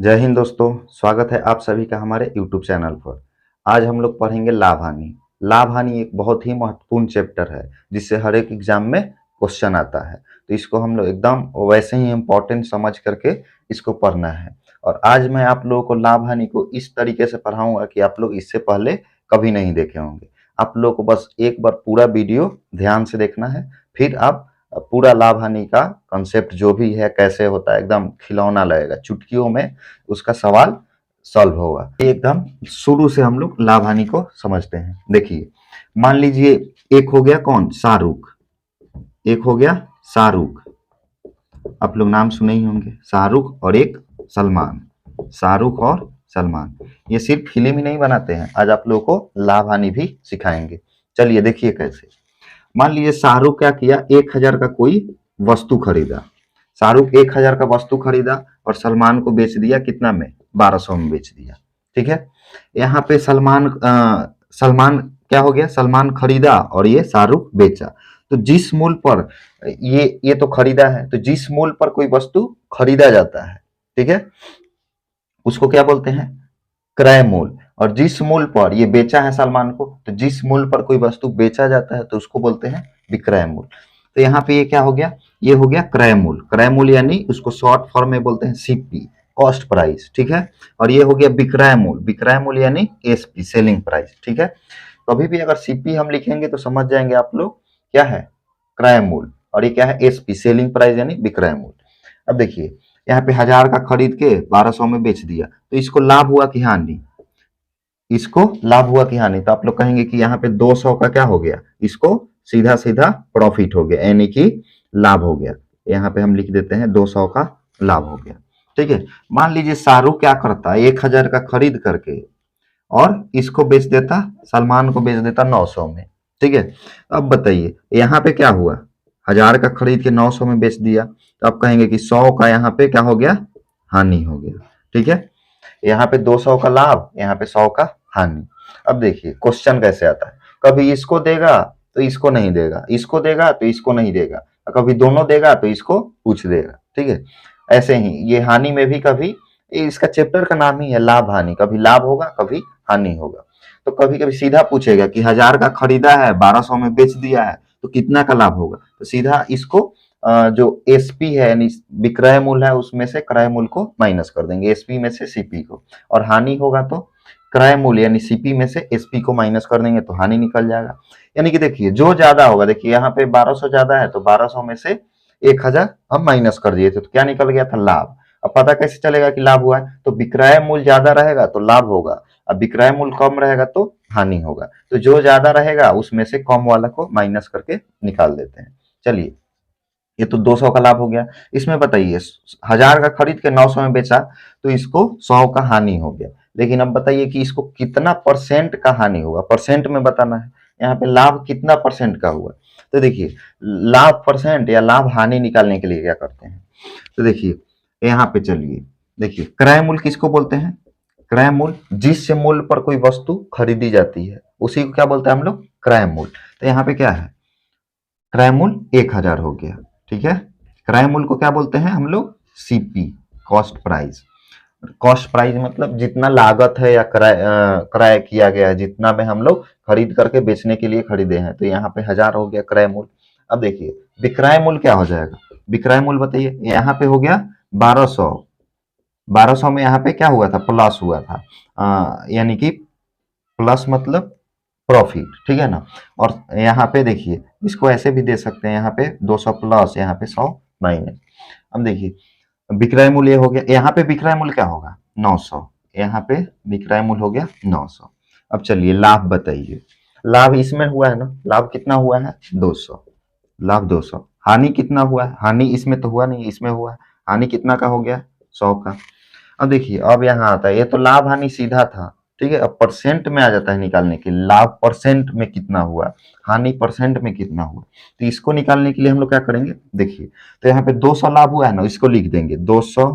जय हिंद दोस्तों। स्वागत है आप सभी का हमारे YouTube चैनल पर। आज हम लोग पढ़ेंगे लाभ हानि। लाभ हानि एक बहुत ही महत्वपूर्ण चैप्टर है जिससे हर एक एग्जाम में क्वेश्चन आता है, तो इसको हम लोग एकदम वैसे ही इम्पोर्टेंट समझ करके इसको पढ़ना है। और आज मैं आप लोगों को लाभ हानि को इस तरीके से पढ़ाऊंगा कि आप लोग इससे पहले कभी नहीं देखे होंगे। आप लोग को बस एक बार पूरा वीडियो ध्यान से देखना है, फिर आप पूरा लाभ हानि का कंसेप्ट जो भी है कैसे होता है एकदम खिलौना लगेगा, चुटकियों में उसका सवाल सॉल्व होगा। एकदम शुरू से हम लोग लाभ हानि को समझते हैं। देखिए, मान लीजिए एक हो गया कौन, शाहरुख। एक हो गया शाहरुख, आप लोग नाम सुने ही होंगे, शाहरुख और एक सलमान। शाहरुख और सलमान ये सिर्फ फिल्म ही नहीं बनाते हैं, आज आप लोगों को लाभ हानि भी सिखाएंगे। चलिए देखिए कैसे। मान लीजिए शाहरुख क्या किया, 1000 का कोई वस्तु खरीदा। शाहरुख 1000 का वस्तु खरीदा और सलमान को बेच दिया कितना में, 1200 में बेच दिया। ठीक है, यहाँ पे सलमान क्या हो गया, सलमान खरीदा और ये शाहरुख बेचा। तो जिस मूल्य पर ये तो खरीदा है, तो जिस मूल्य पर कोई वस्तु खरीदा जाता है, ठीक है, उसको क्या बोलते हैं, क्रय मूल्य। और जिस मूल्य पर ये बेचा है सलमान को, तो जिस मूल्य पर कोई वस्तु बेचा जाता है तो उसको बोलते हैं विक्रय मूल्य। तो यहाँ पे ये क्या हो गया, ये हो गया क्रय मूल्य। क्रय मूल्य यानी उसको शॉर्ट फॉर्म में बोलते हैं सीपी, कॉस्ट प्राइस। ठीक है, और ये हो गया विक्रय मूल्य। विक्रय मूल्य यानी एसपी, सेलिंग प्राइस। ठीक है, कभी भी अगर सीपी हम लिखेंगे तो समझ जाएंगे आप लोग क्या है, क्रय मूल्य, और ये क्या है, एसपी, सेलिंग प्राइस यानी विक्रय मूल्य। अब देखिए, यहाँ पे 1000 का खरीद के 1200 में बेच दिया, तो इसको लाभ हुआ कि हानि, इसको लाभ हुआ कि हानि। तो आप लोग कहेंगे कि यहाँ पे 200 का क्या हो गया, इसको सीधा सीधा प्रॉफिट हो गया, यानी कि लाभ हो गया। यहाँ पे हम लिख देते हैं 200 का लाभ हो गया। ठीक है, मान लीजिए शाहरुख क्या करता है, 1000 का खरीद करके और इसको बेच देता, सलमान को बेच देता 900 में। ठीक है, अब बताइए यहाँ पे क्या हुआ, 1000 का खरीद के 900 में बेच दिया, तो आप कहेंगे कि 100 का यहाँ पे क्या हो गया, हानि हो गया। ठीक है, यहाँ पे 200 का लाभ, यहाँ पे 100 का हानि। अब देखिए क्वेश्चन कैसे आता है, कभी इसको देगा तो इसको नहीं देगा, इसको देगा तो इसको नहीं देगा, कभी दोनों देगा तो इसको पूछ देगा। ठीक है, ऐसे ही ये हानि में भी कभी, इसका चैप्टर का नाम ही है लाभ हानि, कभी लाभ होगा कभी हानि होगा। तो कभी कभी सीधा पूछेगा कि 1000 का खरीदा है 1200 में बेच दिया है, तो कितना का लाभ होगा। तो सीधा इसको जो एसपी है यानी विक्रय मूल्य है उसमें से क्रय मूल्य को माइनस कर देंगे, एसपी में से सीपी को। और हानि होगा तो क्रय मूल्य यानी सीपी में से एसपी को माइनस कर देंगे तो हानि निकल जाएगा। यानी कि देखिए जो ज्यादा होगा, देखिए यहाँ पे 1200 ज्यादा है तो 1200 में से 1000 हम माइनस कर दिए थे, तो क्या निकल गया था, लाभ। अब पता कैसे चलेगा कि लाभ हुआ है, तो विक्रय मूल्य ज्यादा रहेगा तो लाभ होगा, अब विक्रय मूल्य कम रहेगा तो हानि होगा। तो जो ज्यादा रहेगा उसमें से कम वाला को माइनस करके निकाल देते हैं। चलिए, ये तो 200 का लाभ हो गया। इसमें बताइए 1000 का खरीद के 900 में बेचा, तो इसको 100 का हानि हो गया। लेकिन अब बताइए कि इसको कितना परसेंट का हानि होगा, परसेंट में बताना है। यहाँ पे लाभ कितना परसेंट का हुआ, तो देखिए लाभ परसेंट या लाभ हानि निकालने के लिए क्या करते हैं, तो देखिए यहाँ पे चलिए, देखिए क्रय मूल्य किसको बोलते हैं, क्रय मूल्य जिस मूल्य पर कोई वस्तु खरीदी जाती है उसी को क्या बोलते हैं हम लोग, क्रय मूल्य। तो यहाँ पे क्या है, क्रय मूल्य 1000 हो गया। ठीक है, क्रय मूल्य को क्या बोलते हैं हम लोग, CP, cost price. Cost price मतलब जितना लागत है या क्रय किया गया है, जितना में हम लोग खरीद करके बेचने के लिए खरीदे हैं, तो यहाँ पे 1000 हो गया क्रय मूल्य। अब देखिए विक्रय मूल्य क्या हो जाएगा, विक्रय मूल्य बताइए, यहाँ पे हो गया 1200। 1200 में यहाँ पे क्या हुआ था, प्लस हुआ था, यानी कि प्लस मतलब प्रॉफिट। ठीक है ना, और यहाँ पे देखिए इसको ऐसे भी दे सकते हैं, यहाँ पे 200 प्लस, यहाँ पे 100 माइनस। अब देखिए विक्रय मूल्य हो गया, यहाँ पे विक्रय मूल्य क्या होगा, 900, यहाँ पे विक्रय मूल्य हो गया 900। अब चलिए लाभ बताइए, लाभ इसमें हुआ है ना, लाभ कितना हुआ है 200, लाभ 200। हानि कितना हुआ है, हानि इसमें तो हुआ नहीं, इसमें हुआ है, हानि कितना का हो गया, 100 का। अब देखिए अब यहाँ आता है, ये तो लाभ हानि सीधा था, ठीक है, अब परसेंट में आ जाता है निकालने के लिए, लाभ परसेंट में कितना हुआ, हानि परसेंट में कितना हुआ। तो इसको निकालने के लिए हम लोग क्या करेंगे, देखिए तो यहाँ पे 200 लाभ हुआ है ना, इसको लिख देंगे 200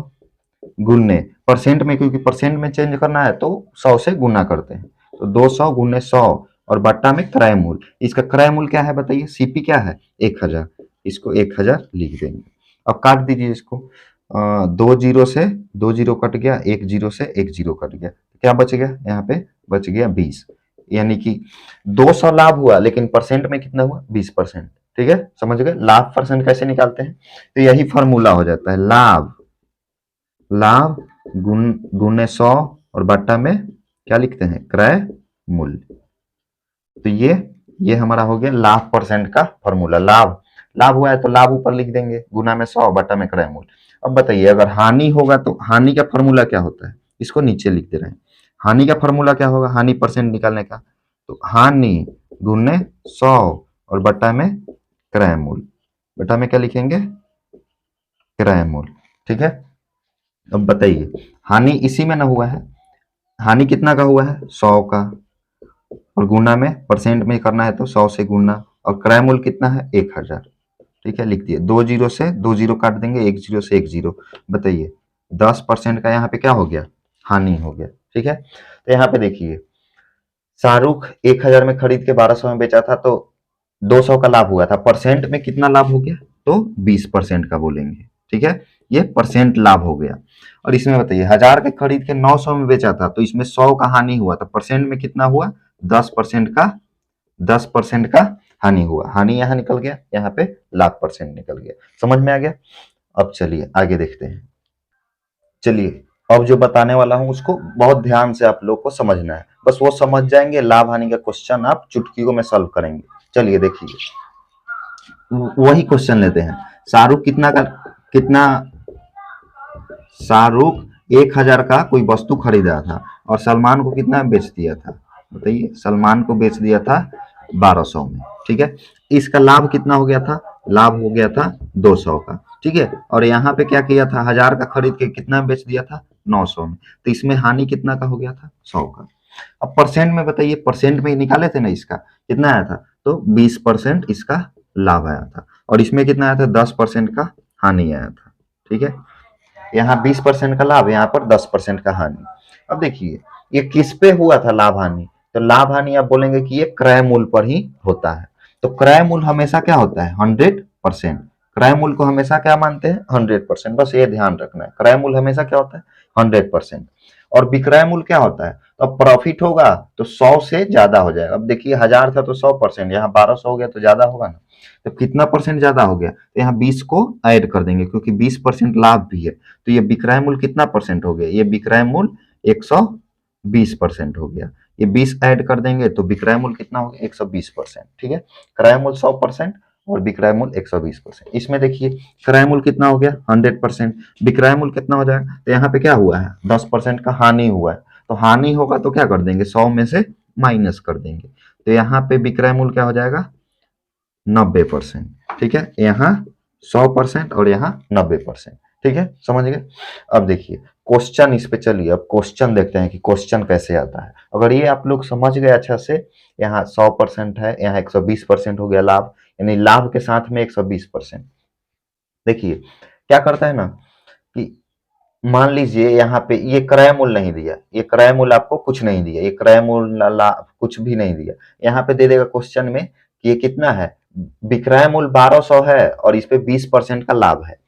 गुने परसेंट में, क्योंकि परसेंट में चेंज करना है तो 100 से गुना करते हैं, तो 200 गुने 100 और बट्टा में क्रय मूल्य। इसका क्रय मूल्य क्या है बताइए, सीपी क्या है 1000, इसको 1000 लिख देंगे। अब काट दीजिए इसको, दो जीरो से दो जीरो कट गया, एक जीरो से एक जीरो कट गया, क्या बच गया यहाँ पे, बच गया 20। यानी कि 200 लाभ हुआ, लेकिन परसेंट में कितना हुआ, 20%। ठीक है, समझ गए लाभ परसेंट कैसे निकालते हैं। तो यही फॉर्मूला हो जाता है, लाभ लाभ गुने 100 और बट्टा में क्या लिखते हैं, क्रय मूल्य। तो ये हमारा हो गया लाभ परसेंट का फॉर्मूला। लाभ लाभ हुआ है तो लाभ ऊपर लिख देंगे, गुना में 100 बटा में क्रय मूल्य। अब बताइए अगर हानि होगा तो हानि का फॉर्मूला क्या होता है, इसको नीचे लिख दे रहे हैं। हानि का फॉर्मूला क्या होगा, हानि परसेंट निकालने का, तो हानि गुने 100 और बटा में क्रय मूल्य, बटा में क्या लिखेंगे, क्रय मूल्य। ठीक है, अब बताइए हानि इसी में ना हुआ है, हानि कितना का हुआ है, 100 का, और गुना में परसेंट में करना है तो 100 से गुना, और क्रय मूल्य कितना है, 1000। ठीक है, लिख दिए, दो जीरो से दो जीरो काट देंगे, एक जीरो से एक जीरो। बताइए 10% का यहाँ पे क्या हो गया, हानि हो गया। ठीक है, तो यहाँ पे देखिए शाहरुख 1000 में खरीद के 1200 में बेचा था, तो 200 का लाभ हुआ था, परसेंट में कितना लाभ हो गया, तो 20% का बोलेंगे। ठीक है, ये परसेंट लाभ हो गया। और इसमें बताइए 1000 के खरीद के 900 में बेचा था, तो इसमें 100 का हानि हुआ, तो परसेंट में कितना हुआ, 10% का, 10% का हानि हुआ। हानि यहाँ निकल गया, यहाँ पे लाभ परसेंट निकल गया। समझ में आ गया। अब चलिए आगे देखते हैं। चलिए अब जो बताने वाला हूं उसको बहुत ध्यान से आप लोग को समझना है, बस वो समझ जाएंगे लाभ हानि का क्वेश्चन आप चुटकियों में सॉल्व करेंगे। चलिए देखिए वही क्वेश्चन लेते हैं। शाहरुख कितना शाहरुख 1000 का कोई वस्तु खरीदा था और सलमान को कितना बेच दिया था, बताइए। सलमान को बेच दिया था 1200 में। ठीक है, इसका लाभ कितना हो गया था, लाभ हो गया था 200 का। ठीक है, और यहाँ पे क्या किया था, 1000 का खरीद के कितना बेच दिया था, 900 में। तो इसमें हानि कितना का हो गया था, 100 का। अब परसेंट में बताइए, परसेंट में ही निकाले थे ना, इसका कितना आया था, तो 20% इसका लाभ आया था, और इसमें कितना आया था, 10% का हानि आया था। ठीक है, यहाँ 20% का लाभ, यहाँ पर 10% का हानि। अब देखिए ये किस पे हुआ था लाभ हानि, तो लाभ हानि आप बोलेंगे कि ये क्रय मूल्य पर ही होता है। तो क्रय मूल्य हमेशा क्या होता है, 100%। क्रय मूल्य को हमेशा क्या मानते हैं, 100%। बस ये ध्यान रखना है, क्रय मूल्य हमेशा क्या होता है, 100%। और विक्रय मूल्य क्या होता है, तो अब प्रॉफिट होगा तो 100 से ज्यादा हो जाएगा। अब देखिए 1000 था तो 100%, यहाँ 1200 हो गया तो ज्यादा होगा ना, तो कितना परसेंट ज्यादा हो गया, तो यहाँ 20 को ऐड कर देंगे क्योंकि 20% लाभ भी है। तो ये विक्रय मूल्य कितना परसेंट हो गया, ये विक्रय मूल्य 120% हो गया। ये 20 ऐड कर देंगे तो विक्रय मूल्य कितना हो गया, 120%। ठीक है, क्रय मूल्य 100% और विक्रय मूल्य 120%। इसमें देखिए क्रय मूल्य कितना हो गया, 100%, विक्रय मूल्य कितना हो जाएगा, तो यहाँ पे क्या हुआ है, 10% का हानि हुआ है। तो हानि होगा तो क्या कर देंगे, 100 में से माइनस कर देंगे, तो यहाँ पे विक्रय मूल्य क्या हो जाएगा, 90%। ठीक है, यहाँ 100% और यहाँ 90%। ठीक है, समझ गए। अब देखिए क्वेश्चन इस पे, चलिए अब क्वेश्चन देखते हैं कि क्वेश्चन कैसे आता है। अगर ये आप लोग समझ गए अच्छा से, यहाँ 100% है, यहाँ 120% हो गया लाभ, यानी लाभ के साथ में 120%। देखिए क्या करता है ना कि मान लीजिए यहाँ पे ये क्रय मूल्य नहीं दिया, ये क्रय मूल्य आपको कुछ नहीं दिया, ये क्रय मूल्य कुछ भी नहीं दिया। यहाँ पे दे देगा क्वेश्चन में कि ये कितना है, विक्रय मूल्य 1200 है और इस पे 20% का लाभ है।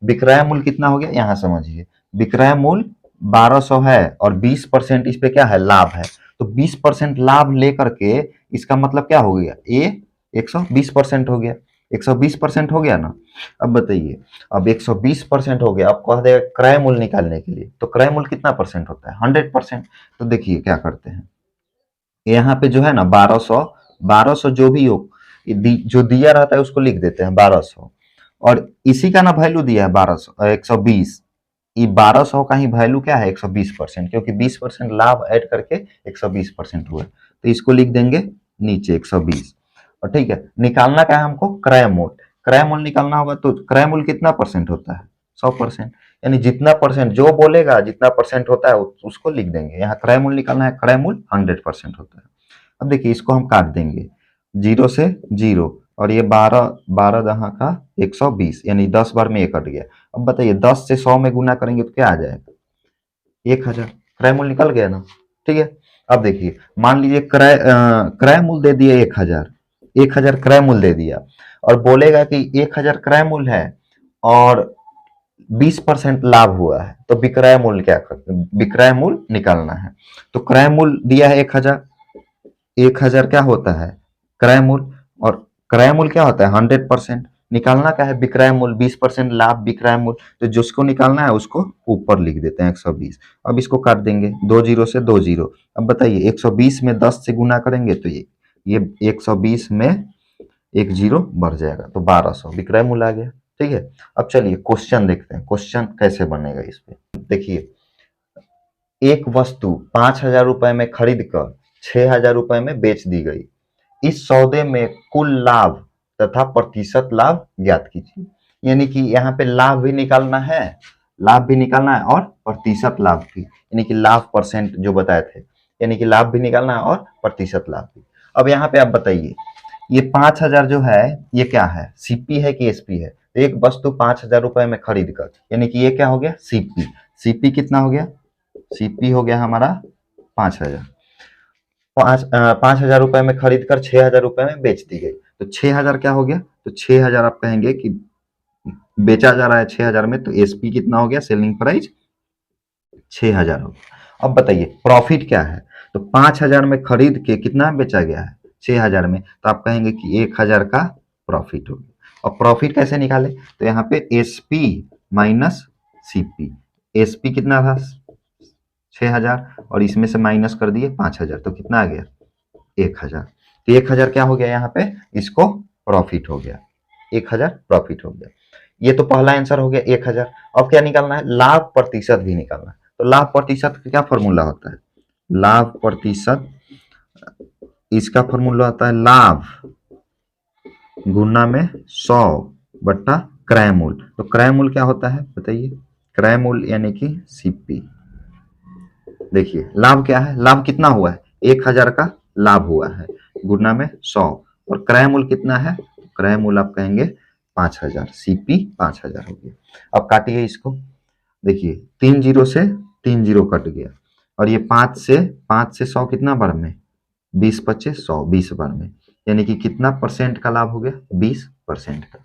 विक्रय मूल्य कितना हो गया, यहाँ समझिए, विक्रय मूल्य 1200 है और 20% इस पे क्या है, लाभ है। तो 20% लाभ लेकर के इसका मतलब क्या हो गया, ये 120% हो गया, 120% हो गया ना। अब बताइए, अब 120% हो गया, अब कह देगा क्रय मूल्य निकालने के लिए, तो क्रय मूल्य कितना परसेंट होता है, 100%। तो देखिए क्या करते हैं, यहाँ पे जो है ना 1200 जो भी हो, जो दिया रहता है उसको लिख देते हैं 1200, और इसी का ना वैल्यू दिया है 1200 120, ये 1200 का ही वैल्यू क्या है, 120%, क्योंकि 20% लाभ ऐड करके 120% हुआ, तो इसको लिख देंगे नीचे 120। और ठीक है, निकालना क्या है हमको, क्रय मूल्य। क्रय मूल्य निकालना होगा तो क्रय मूल्य कितना परसेंट होता है, 100%। यानी जितना परसेंट जो बोलेगा, जितना परसेंट होता है उसको लिख देंगे। यहाँ क्रय मूल्य निकालना है, क्रय मूल्य 100% होता है। अब देखिए इसको हम काट देंगे, 0 से 0, और ये 12 12 दहा का 120, यानी 10 बार में ये कट गया। अब बताइए 10 से 100 में गुना करेंगे तो क्या आ जाएगा, 1000। क्रय मूल्य निकल गया ना। ठीक है, अब देखिए मान लीजिए क्रय मूल्य दे दिया 1000, 1000 क्रय मूल्य दे दिया, और बोलेगा कि 1000 क्रय मूल्य है और 20% लाभ हुआ है, तो विक्रय मूल्य क्या करते हैं, विक्रय मूल्य निकालना है। तो क्रय मूल्य दिया है 1000, 1000 क्या होता है क्रय मूल्य, और क्रय मूल्य क्या होता है 100%। निकालना क्या है विक्रय मूल्य, 20% लाभ विक्रय मूल्य, तो जिसको निकालना है उसको ऊपर लिख देते हैं 120। अब इसको काट देंगे, 2 जीरो से 2 जीरो। अब बताइए 120 में 10 से गुना करेंगे तो ये 120 में एक जीरो बढ़ जाएगा, तो 1200 विक्रय मूल्य आ गया। ठीक है, अब चलिए क्वेश्चन देखते हैं, क्वेश्चन कैसे बनेगा इस पे। देखिए, एक वस्तु 5000 रुपए में खरीद कर 6000 रुपए में बेच दी गई। इस सौदे में कुल लाभ तथा प्रतिशत लाभ ज्ञात कीजिए। यानी कि यहाँ पे लाभ भी निकालना है, लाभ भी निकालना है और प्रतिशत लाभ भी, यानी कि लाभ परसेंट जो बताए थे, यानी कि लाभ भी निकालना है और प्रतिशत लाभ भी। अब यहाँ पे आप बताइए, ये 5000 जो है ये क्या है, सीपी है कि एसपी है। एक वस्तु 5000 रुपए में खरीद कर, यानी कि ये क्या हो गया सीपी। सीपी कितना हो गया, सीपी हो गया हमारा 5000। 5000 रुपए में खरीद कर 6000 रुपए में बेच दी गई, तो 6000 क्या हो गया, तो 6000 आप कहेंगे कि बेचा जा रहा है 6000 में, तो एसपी कितना हो गया, सेलिंग प्राइस 6000 हो गया। अब बताइए प्रॉफिट क्या है, तो 5000 में खरीद के कितना बेचा गया है 6000 में, तो आप कहेंगे कि 1000 का प्रॉफिट हो गया। और प्रॉफिट कैसे निकाले, तो यहाँ पे एसपी माइनस सीपी, एसपी कितना था 6000 और इसमें से माइनस कर दिए 5000, तो कितना आ गया 1000। तो 1000 क्या हो गया यहाँ पे, इसको प्रॉफिट हो गया, 1000 प्रॉफिट हो गया। ये तो पहला आंसर हो गया 1000। अब क्या निकालना है, लाभ प्रतिशत भी निकालना है। तो लाभ प्रतिशत का क्या फॉर्मूला होता है, लाभ प्रतिशत, इसका फॉर्मूला होता है लाभ गुना में 100 बट्टा क्रय मूल्य। तो क्रय मूल्य क्या होता है बताइए, क्रय मूल्य यानी कि सीपी। देखिए लाभ क्या है, लाभ कितना हुआ है 1000 का लाभ हुआ है, गुना में 100, और क्रय मूल्य कितना है, क्रय मूल्य आप कहेंगे 5000, सीपी 5000 हो गया। अब काटिए इसको, देखिए 3 जीरो से 3 जीरो कट गया, और ये 5 से 100 कितना बार में, 20 25 100, 20 बार में, यानी कि कितना परसेंट का लाभ हो गया 20% का।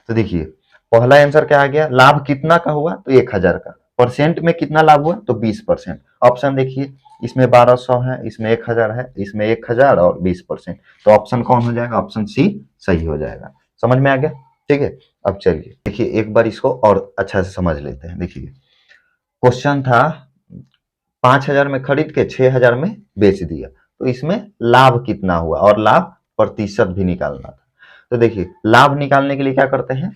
तो देखिए पहला आंसर क्या आ गया, लाभ कितना का हुआ, तो 1000 का, परसेंट में कितना लाभ हुआ, तो 20%। ऑप्शन देखिए, इसमें 1200 है, इसमें 1000 है, इसमें 1000 और 20%, तो ऑप्शन कौन हो जाएगा, ऑप्शन सी सही हो जाएगा। समझ में आ गया, ठीक है। अब चलिए देखिए एक बार इसको और अच्छा से समझ लेते हैं। देखिए क्वेश्चन था 5000 में खरीद के 6000 में बेच दिया, तो इसमें लाभ कितना हुआ और लाभ प्रतिशत भी निकालना था। तो देखिए लाभ निकालने के लिए क्या करते हैं,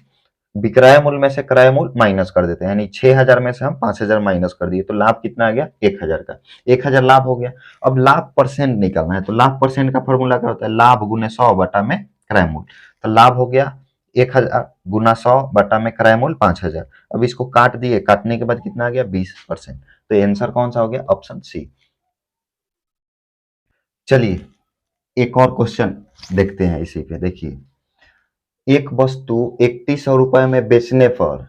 विक्रय मूल्य में से क्रय मूल्य माइनस कर देते हैं, यानी 6000 में से हम 5000 माइनस कर दिए, तो लाभ कितना आ गया 1000 का, 1000 लाभ हो गया। अब लाभ परसेंट निकालना है, तो लाभ परसेंट का फॉर्मूला क्या होता है, लाभ गुने 100 बटा में क्रय मूल्य। तो लाभ हो गया 1000 गुना 100 बटा में क्रय मूल्य 5000। अब इसको काट दिए, काटने के बाद कितना आ गया 20%, तो आंसर कौन सा हो गया, ऑप्शन सी। चलिए एक और क्वेश्चन देखते हैं इसी पे। देखिए एक वस्तु 3100 रुपए में बेचने पर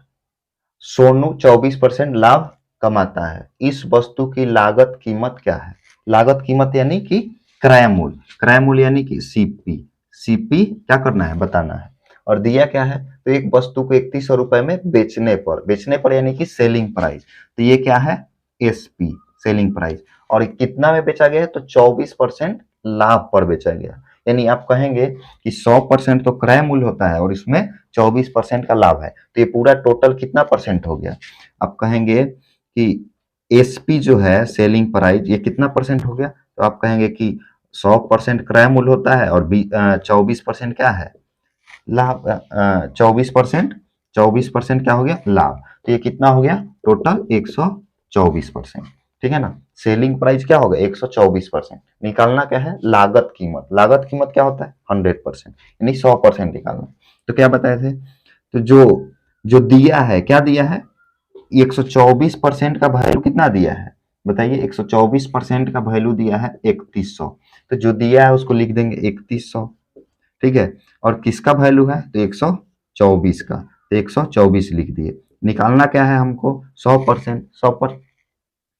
सोनू 24% लाभ कमाता है। इस वस्तु की लागत कीमत क्या है, लागत कीमत यानी कि क्रय मूल्य, क्रय मूल्य यानी कि सीपी, सीपी क्या करना है बताना है। और दिया क्या है, तो एक वस्तु को 3100 रुपए में बेचने पर यानी कि सेलिंग प्राइस, तो ये क्या है एसपी, सेलिंग प्राइस। और कितना में बेचा गया है, तो 24% लाभ पर बेचा गया, यानी आप कहेंगे कि 100% तो क्रय मूल्य होता है और इसमें 24% का लाभ है, तो ये पूरा टोटल कितना परसेंट हो गया। आप कहेंगे कि एसपी जो है सेलिंग प्राइस, ये कितना परसेंट हो गया, तो आप कहेंगे कि 100% क्रय मूल्य होता है और 24% क्या है लाभ, 24% क्या हो गया लाभ, तो ये कितना हो गया टोटल 124%। ठीक है ना, सेलिंग प्राइस क्या होगा 124%। निकालना क्या है लागत कीमत, लागत कीमत क्या होता है 100%, यानी 100% निकालना। तो क्या बताए थे, तो जो जो दिया है क्या दिया है 124% का वैल्यू कितना दिया है बताइए, 124% का वैल्यू दिया है 3100, तो जो दिया है उसको लिख देंगे 3100। ठीक है, और किसका वैल्यू है तो 124 का, तो 124 लिख दिए। निकालना क्या है हमको 100%, 100%,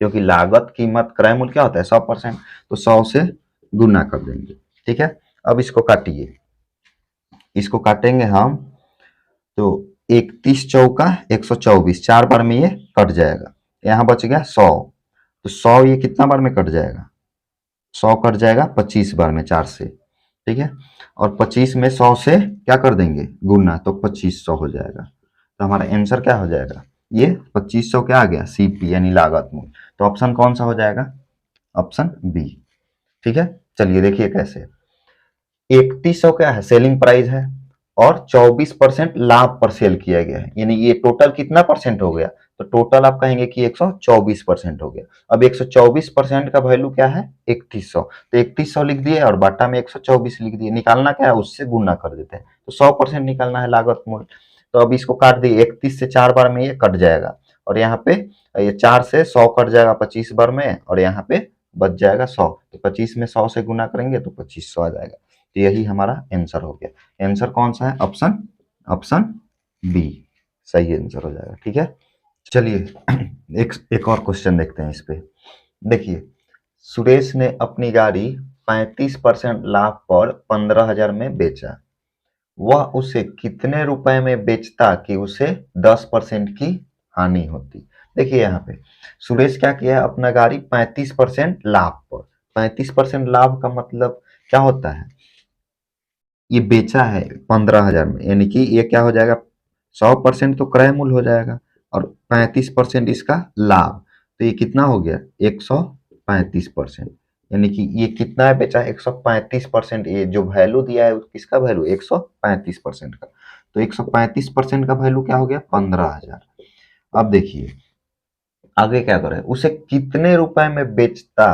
क्योंकि लागत कीमत क्रय मूल्य क्या होता है 100%, तो 100 से गुना कर देंगे। ठीक है, अब इसको काटिए, इसको काटेंगे हम, तो 31 चौका 124, 4 बार में ये कट जाएगा। यहाँ बच गया 100, तो 100 ये कितना बार में कट जाएगा, 100 कट जाएगा 25 बार में 4 से, ठीक है। और 25 में 100 से क्या कर देंगे गुना, तो 2500 हो जाएगा। तो हमारा आंसर क्या हो जाएगा, ये 2500 क्या आ गया, सीपी यानी लागत मूल्य। तो ऑप्शन कौन सा हो जाएगा, ऑप्शन बी, ठीक है। चलिए देखिए कैसे, 3100 क्या है, सेलिंग प्राइस है, और 24% लाभ पर सेल किया गया है, यानी ये टोटल कितना परसेंट हो गया, तो टोटल आप कहेंगे कि 124% हो गया। अब 124% का वैल्यू क्या है 3100, तो 3100 लिख दिए और बाटा में 124 लिख दिए, निकालना क्या है उससे गुना कर देते हैं, तो 100% निकालना है लागत मूल्य। तो अब इसको काट दिए, 31 से 4 बार में ये कट जाएगा, और यहाँ पे ये 4 से 100 कट जाएगा 25 बार में, और यहाँ पे बच जाएगा 100, तो 25 में 100 से गुना करेंगे तो 2500 आ जाएगा। तो यही हमारा आंसर हो गया। आंसर कौन सा है, ऑप्शन ऑप्शन बी सही आंसर हो जाएगा, ठीक है। चलिए एक और क्वेश्चन देखते हैं इस पे। देखिए, सुरेश ने अपनी गाड़ी 35% लाभ पर 15,000 में बेचा, वह उसे कितने रुपए में बेचता कि उसे 10% की हानि होती। देखिए यहाँ पे सुरेश क्या किया, अपना गाड़ी 35% लाभ पर, 35% लाभ का मतलब क्या होता है, ये बेचा है 15,000 में, यानी कि ये क्या हो जाएगा, 100% तो क्रय मूल्य हो जाएगा, और 35% इसका लाभ, तो ये कितना हो गया 135%, यानी कि ये कितना है बेचा 135%, ये जो वैल्यू दिया है किसका वैल्यू 135% का, तो 135% का वैल्यू क्या हो गया 15,000। अब देखिए आगे क्या करे, उसे कितने रुपए में बेचता,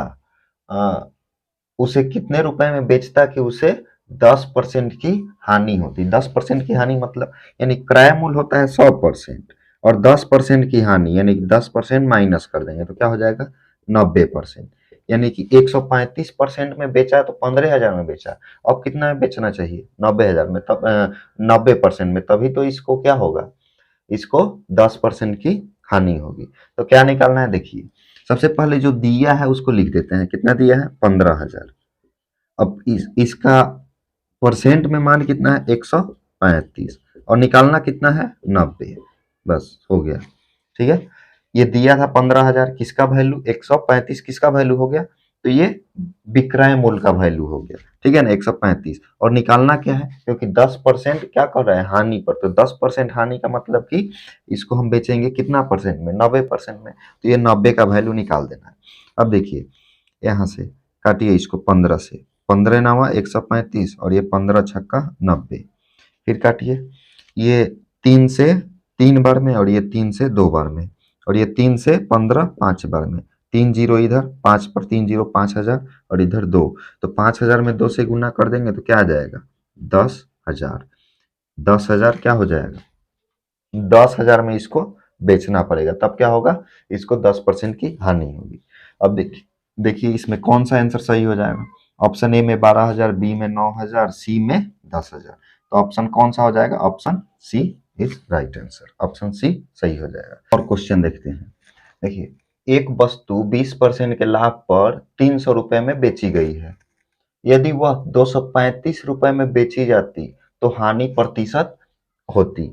अ, उसे कितने रुपए में बेचता कि उसे 10% की हानि होती। 10% की हानि मतलब यानी क्रय मूल्य होता है 100%, और 10% की हानि यानी कि 10% माइनस कर देंगे तो क्या हो जाएगा 90%, यानी कि 135% में बेचा है तो 15,000 में बेचा, अब कितना में बेचना चाहिए 90,000 में, तब 90% में, तभी तो इसको क्या होगा, इसको 10% की हानि होगी। तो क्या निकालना है, देखिए सबसे पहले जो दिया है उसको लिख देते हैं, कितना दिया है 15,000, अब इसका परसेंट में मान कितना है 135, और निकालना कितना है 90, बस हो गया, ठीक है। ये दिया था 15,000, किसका वैल्यू 135 किसका वैल्यू हो गया, तो ये विक्रय मूल्य का वैल्यू हो गया, ठीक है ना 135, और निकालना क्या है, क्योंकि 10% क्या कर रहा है हानि पर, तो 10% हानि का मतलब कि इसको हम बेचेंगे कितना परसेंट में 90% में, तो ये 90 का वैल्यू निकाल देना है। अब देखिए यहाँ से काटिए इसको 15 से, 15 नवा 135, और ये 15 छक्का 90, फिर काटिए ये 3 से 3 बार में, और ये 3 से 2 बार में, और ये 3 से 15 5 बार में, 3 जीरो इधर 5 पर 3 जीरो 5,000, और इधर 2, तो 5,000 में 2 से गुना कर देंगे तो क्या आ जाएगा 10,000, 10,000 क्या हो जाएगा 10,000 में इसको बेचना पड़ेगा, तब क्या होगा इसको 10% की हानि होगी। अब देखिए देखिए इसमें कौन सा आंसर सही हो जाएगा, ऑप्शन ए में 12,000, बी में 9,000, सी में 10,000, तो ऑप्शन कौन सा हो जाएगा, option C is right answer, option C सही हो जाएगा। और क्वेश्चन देखते हैं, देखिए एक वस्तु 20% के लाभ पर 300 रुपए में बेची गई है, यदि वह 235 रुपए में बेची जाती तो हानि प्रतिशत होती।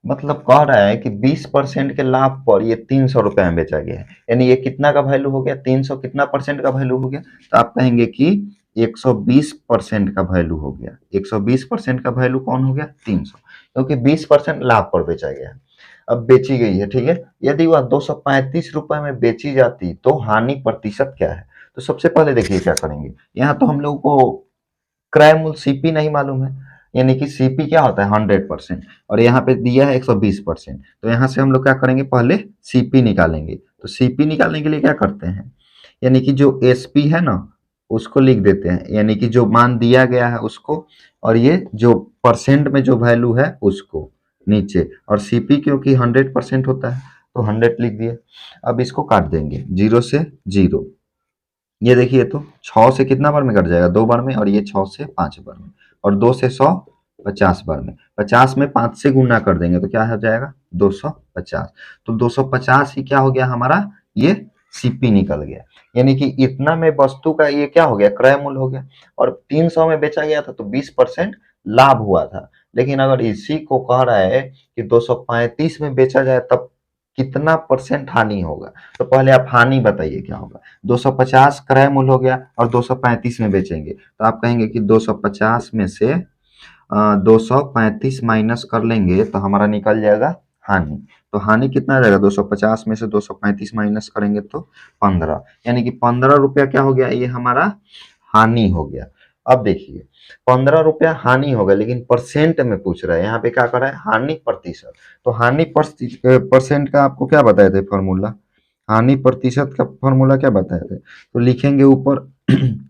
मतलब कह रहा है कि 20% के लाभ पर ये 300 रुपए में बेचा गया है, यानी ये कितना का वैल्यू हो गया 300 कितना परसेंट का वैल्यू हो गया, तो आप कहेंगे कि 120% का वैल्यू हो गया। 120% का वैल्यू कौन हो गया 300, क्योंकि 20% लाभ पर बेचा गया है, अब बेची गई है, ठीक है। यदि वह 235 रुपए में बेची जाती तो हानि प्रतिशत क्या है, तो सबसे पहले देखिए क्या करेंगे, यहाँ तो हम लोग को क्रय मूल्य सीपी नहीं मालूम है, यानी कि सीपी क्या होता है 100%, और यहाँ पे दिया है 120%, तो यहाँ से हम लोग क्या करेंगे पहले सीपी निकालेंगे, तो सीपी निकालने के लिए क्या करते हैं, यानी कि जो एसपी है ना उसको लिख देते हैं, यानी कि जो मान दिया गया है उसको, और ये जो परसेंट में जो वैल्यू है उसको नीचे, और सीपी क्योंकि 100% होता है तो 100 लिख दिए। अब इसको काट देंगे 0 से 0, ये देखिए तो 6 से कितना बार में कट जाएगा 2 बार में, और ये 6 से 5 बार में, और 2 से 100 50 बार में, 50 में 5 से गुना कर देंगे तो क्या हो जाएगा 250, तो 250 ही क्या हो गया हमारा ये सीपी निकल गया, यानी कि इतना में वस्तु का ये क्या हो गया क्रय मूल्य हो गया, और 300 में बेचा गया था तो 20% लाभ हुआ था, लेकिन अगर इसी को कह रहा है कि 235 में बेचा जाए तब कितना परसेंट हानि होगा। तो पहले आप हानि बताइए क्या होगा। 250 क्रय मूल्य हो गया और 235 में बेचेंगे तो आप कहेंगे कि 250 में से 235 माइनस कर लेंगे तो हमारा निकल जाएगा हानि। तो हानि कितना आ जाएगा, 250 में से 235 माइनस करेंगे तो 15, यानी कि 15 रुपया क्या हो गया, ये हमारा हानि हो गया। अब देखिए 15 रुपया हानि होगा, लेकिन परसेंट में पूछ रहा है, यहाँ पे क्या कर रहा है, हानि प्रतिशत। तो हानि परसेंट का आपको क्या बताए थे फॉर्मूला, हानि प्रतिशत का फॉर्मूला क्या बताए थे। तो लिखेंगे ऊपर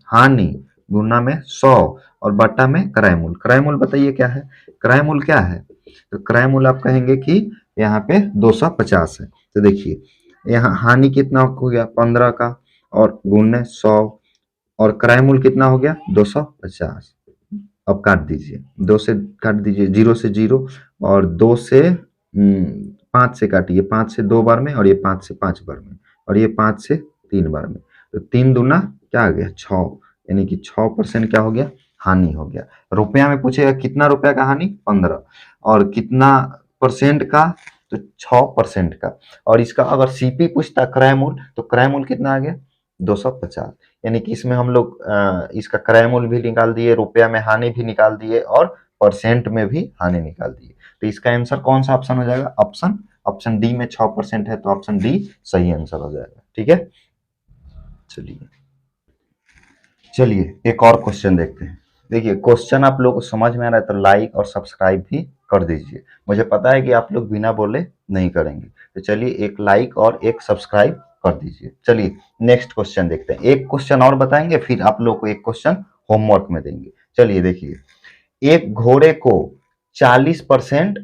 हानि गुना में 100 और बटा में क्रय मूल्य। क्रय मूल्य बताइए क्या है, क्रय मूल्य क्या है, तो क्रय मूल्य आप कहेंगे कि यहाँ पे 250 है। तो देखिए यहाँ हानि कितना हो गया 15 का और गुने 100 और क्रय मूल्य कितना हो गया 250। अब काट दीजिए, 2 से काट दीजिए, 0 से 0 और 2 से 5 से काटिए, 5 से 2 बार में और ये 5 से 5 बार में और ये 5 से 3 बार में। तो 3 दूना क्या आ गया 6, यानी कि 6% क्या हो गया, हानि हो गया। रुपया में पूछेगा कितना रुपया का हानि 15 और कितना परसेंट का, तो 6% का। और इसका अगर सीपी पूछता क्रय मूल्य तो क्रय मूल्य कितना आ गया 250, यानी कि इसमें हम लोग इसका क्रय मूल्य भी निकाल दिए, रुपया में हानि भी निकाल दिए और परसेंट में भी हानि निकाल दिए। तो इसका आंसर कौन सा ऑप्शन हो जाएगा, ऑप्शन ऑप्शन डी में 6% है, तो ऑप्शन डी सही आंसर हो जाएगा। ठीक है, चलिए चलिए एक और क्वेश्चन देखते हैं। देखिए क्वेश्चन आप लोगों को समझ में आ रहा है तो लाइक और सब्सक्राइब भी कर दीजिए, मुझे पता है कि आप लोग बिना बोले नहीं करेंगे। तो चलिए एक लाइक और एक सब्सक्राइब कर दीजिए। चलिए नेक्स्ट क्वेश्चन देखते हैं, एक क्वेश्चन और बताएंगे फिर आप लोग को एक क्वेश्चन होमवर्क में देंगे। चलिए देखिए, एक घोड़े को 40%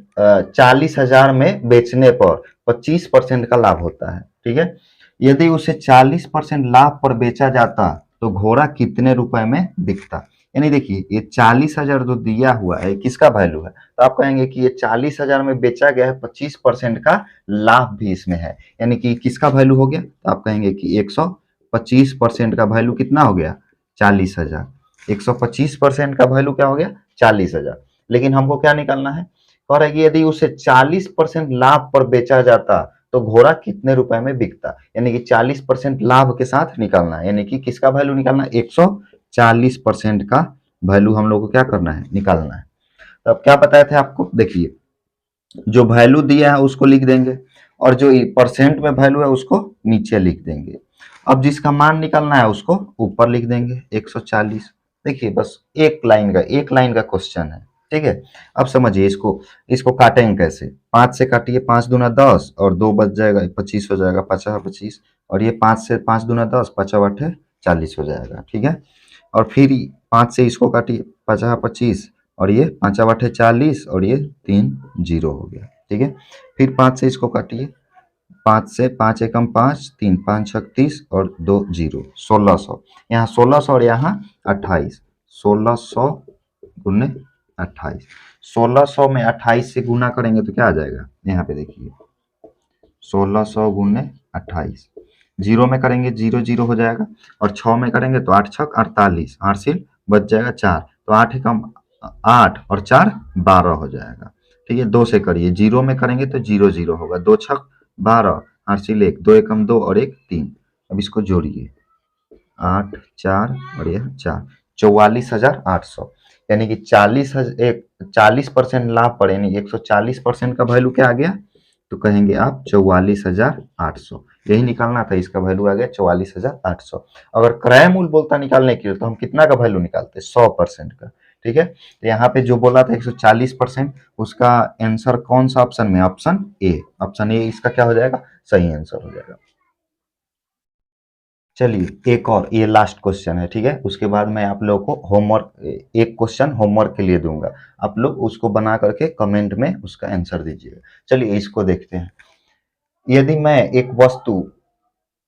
40,000 में बेचने पर 25% का लाभ होता है, ठीक है। यदि उसे 40% लाभ पर बेचा जाता तो घोड़ा कितने रुपए में बिकता। यानी देखिए ये 40,000 जो दिया हुआ है किसका वैल्यू है, तो आप कहेंगे कि ये 40,000 में बेचा गया है, 25% का लाभ भी इसमें है, यानी कि किसका वैल्यू हो गया, तो आप कहेंगे कि 125% का वैल्यू कितना हो गया 40,000। 125% का वैल्यू क्या हो गया 40,000। लेकिन हमको क्या निकालना है, कह रहा है कि यदि उसे 40% लाभ पर बेचा जाता तो घोड़ा कितने रुपए में बिकता, यानी कि 40% लाभ के साथ निकालना है, यानी कि किसका वैल्यू निकालना है 140% का वैल्यू हम लोग को क्या करना है निकालना है। तो अब क्या बताए थे आपको, देखिए जो वैल्यू दिया है उसको लिख देंगे और जो परसेंट में वैल्यू है उसको नीचे लिख देंगे। अब जिसका मान निकालना है उसको ऊपर लिख देंगे 140। देखिए बस एक लाइन का क्वेश्चन है, ठीक है। अब समझिए इसको, इसको काटेंगे कैसे, 5 से काटिए, 5 दूना 10 और 2 बच जाएगा 25 हो जाएगा, 50 25 और ये 5 से 5 दूना 10, 5 8 40 हो जाएगा, ठीक है। और फिर 5 से इसको काटिए, 50 25 और ये 5 8 40 और ये 3 0 हो गया, ठीक है। फिर 5 से इसको काटिए, 5 से 5 एकम 5 3 5 36 और 2 0 1600, यहाँ 1600 और यहाँ 28, 1600 गुने 28, 1600 में 28 से गुना करेंगे तो क्या आ जाएगा, यहाँ पे देखिए 1600 गुने 28, जीरो में करेंगे 0 0 हो जाएगा और 6 में करेंगे तो 8 छक 48, 8 से बच जाएगा 4, तो 8 एकम 8 और 4 12 हो जाएगा, ठीक है। 2 से करिए, 0 में करेंगे तो 0 0 होगा, 2 छक 12, 8 से 1, 2 एकम 2 और 1 3। अब इसको जोड़िए 8 4 और यह 4, 44,800, यानी कि 40% लाभ पर, यानी 140% का वैल्यू क्या आ गया, तो कहेंगे आप 44,800, यही निकालना था, इसका वैल्यू आ गया 44,800। अगर क्रय मूल्य बोलता निकालने के लिए तो हम कितना का वैल्यू निकालते 100% का, ठीक है। तो यहाँ पे जो बोला था 140%, उसका आंसर कौन सा ऑप्शन में, ऑप्शन ए, ऑप्शन ए इसका क्या हो जाएगा सही आंसर हो जाएगा। चलिए एक और, ये लास्ट क्वेश्चन है, ठीक है। उसके बाद मैं आप लोगों को होमवर्क, एक क्वेश्चन होमवर्क के लिए दूंगा, आप लोग उसको बना करके कमेंट में उसका आंसर दीजिएगा। चलिए इसको देखते हैं। यदि मैं एक वस्तु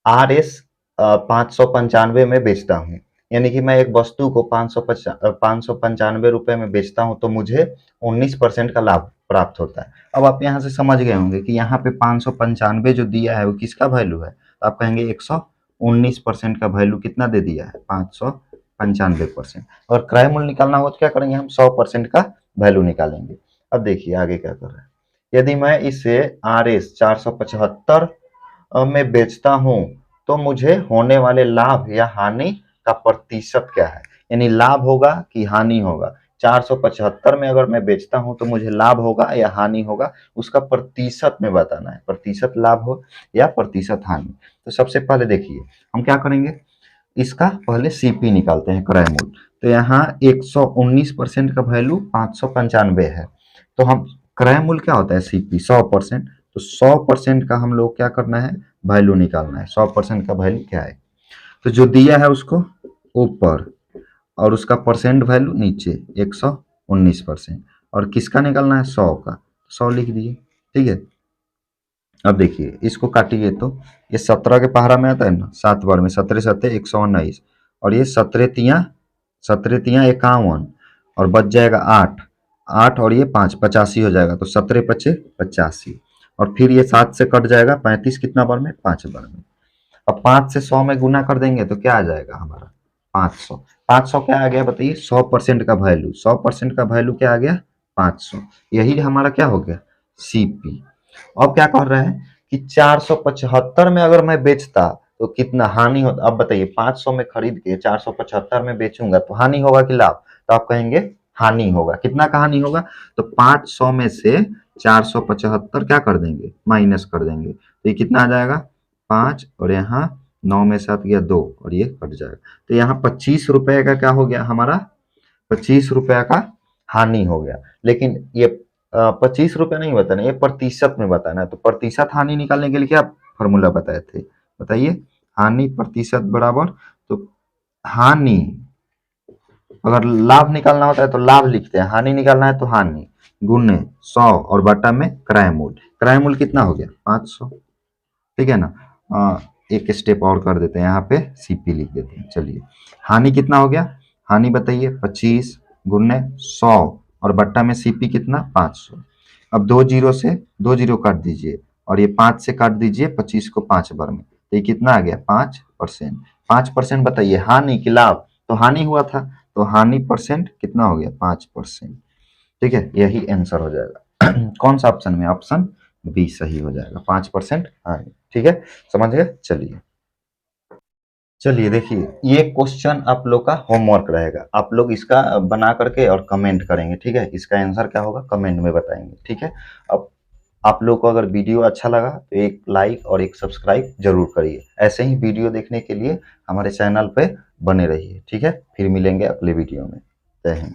आर एस 595 में बेचता हूँ, यानी कि मैं एक वस्तु को 595 रुपए में बेचता हूँ तो मुझे 19% का लाभ प्राप्त होता है। अब आप यहाँ से समझ गए होंगे कि यहाँ पे 595 जो दिया है वो किसका वैल्यू है, तो आप कहेंगे 119% का वैल्यू कितना दे दिया है 595%। और क्रय मूल्य निकालना हो तो क्या करेंगे हम 100% का वैल्यू निकालेंगे। अब देखिए आगे क्या कर रहा है। यदि मैं इसे RS 475 में बेचता हूं तो मुझे होने वाले लाभ या हानि का प्रतिशत क्या है, यानी लाभ होगा कि हानि होगा। 475 में अगर मैं बेचता हूं तो मुझे लाभ होगा या हानि होगा, उसका प्रतिशत में बताना है, प्रतिशत लाभ हो या प्रतिशत हानि। तो सबसे पहले देखिए हम क्या करेंगे, इसका पहले सीपी निकालते हैं, क्रय मूल्य। तो यहाँ 119% का वैल्यू 595 है, तो हम क्रय मूल्य क्या होता है सीपी 100%, तो 100% का हम लोग क्या करना है, वैल्यू निकालना है। 100% का वैल्यू क्या है, तो जो दिया है उसको ऊपर और उसका परसेंट वैल्यू नीचे 119%, और किसका निकालना है 100 का, 100 लिख दिए। ठीक है, अब देखिए इसको काटिए तो ये 17 के पहाड़ा में आता है ना, 7 बार में 17 सत्ते 119, और ये 17 तिया 51, और बच जाएगा 8, 8 और ये 5 85 हो जाएगा, तो 17 पचे 85, और फिर ये 7 से कट जाएगा 35, कितना बार में 5 बार में। अब 5 से 100 में गुना कर देंगे तो क्या आ जाएगा हमारा 500। 500 क्या आ गया बताइए, 100% का वैल्यू, 100% का वैल्यू क्या आ गया 500, यही हमारा क्या हो गया सीपी। अब क्या कर रहे हैं कि 475 में अगर मैं बेचता तो कितना हानि होता, अब बताइए 500 में खरीद के 475 में बेचूंगा तो हानि होगा कि लाभ, तो आप कहेंगे हानि होगा। कितना का हानि होगा, तो 500 में से 475 क्या कर देंगे, माइनस कर देंगे, तो ये कितना आ जाएगा 5, और यहाँ 9 में 7 गया 2, और ये कट जाएगा, तो यहाँ 25 रुपए का क्या हो गया हमारा, 25 रुपया का हानि हो गया। लेकिन ये 25 रुपये नहीं बताना, ये प्रतिशत में बताना है। तो प्रतिशत हानि निकालने के लिए क्या फॉर्मूला बताए थे, बताइए, हानि प्रतिशत बराबर, तो हानि अगर लाभ निकालना होता है तो लाभ लिखते हैं, हानि निकालना है तो हानि गुने 100 और बटा में क्रय मूल्य। क्रय मूल्य कितना हो गया 500, ठीक है ना। एक स्टेप और कर देते हैं, यहाँ पे सीपी लिख देते हैं। चलिए हानि कितना हो गया, हानि बताइए 25 गुने 100 और बट्टा में सीपी कितना 500। अब 2 जीरो से 2 जीरो काट दीजिए, और ये 5 से काट दीजिए 25 को 5 बार में, तो ये कितना आ गया 5%। 5% बताइए हानि की लाभ, तो हानि हुआ था, तो हानि परसेंट कितना हो गया 5%। ठीक है, यही आंसर हो जाएगा कौन सा ऑप्शन में, ऑप्शन बी सही हो जाएगा, 5% हानि। ठीक है, समझ गए। चलिए चलिए देखिए ये क्वेश्चन आप लोग का होमवर्क रहेगा, आप लोग इसका बना करके और कमेंट करेंगे। ठीक है, इसका आंसर क्या होगा कमेंट में बताएंगे। ठीक है, अब आप लोग को अगर वीडियो अच्छा लगा तो एक लाइक और एक सब्सक्राइब जरूर करिए। ऐसे ही वीडियो देखने के लिए हमारे चैनल पे बने रहिए। ठीक है, फिर मिलेंगे अगले वीडियो में। जय हिंद।